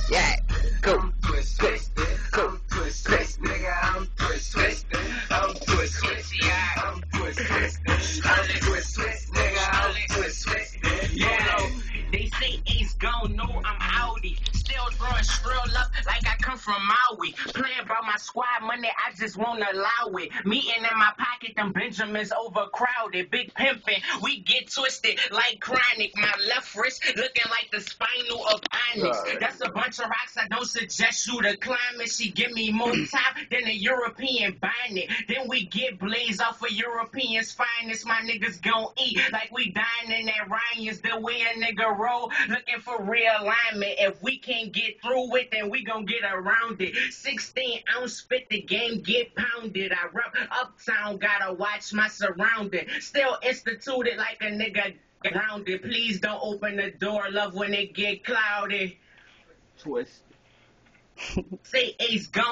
Yeah. Go. They say Ace gone, no, I'm outie. Still throwing shrill up like I come from Maui. Playing about my squad money, I just won't allow it. Meeting in my pocket, them Benjamins overcrowded. Big pimpin', we get twisted like chronic. My left wrist looking like the spinal of Onyx. That's a bunch of rocks, I don't suggest you to climb it. She give me more top than a European buying it. Then we get blazed off of Europeans' finest. My niggas gon' eat like we dining at Ryan's. The way a nigga roll, looking for realignment. If we can't get through it, then we gon' get around it. 16-ounce spit, the game get pounded. I rep uptown, gotta watch my surrounding. Still instituted like a nigga grounded. Please don't open the door, love when it get cloudy. Twist. Say Ace gone.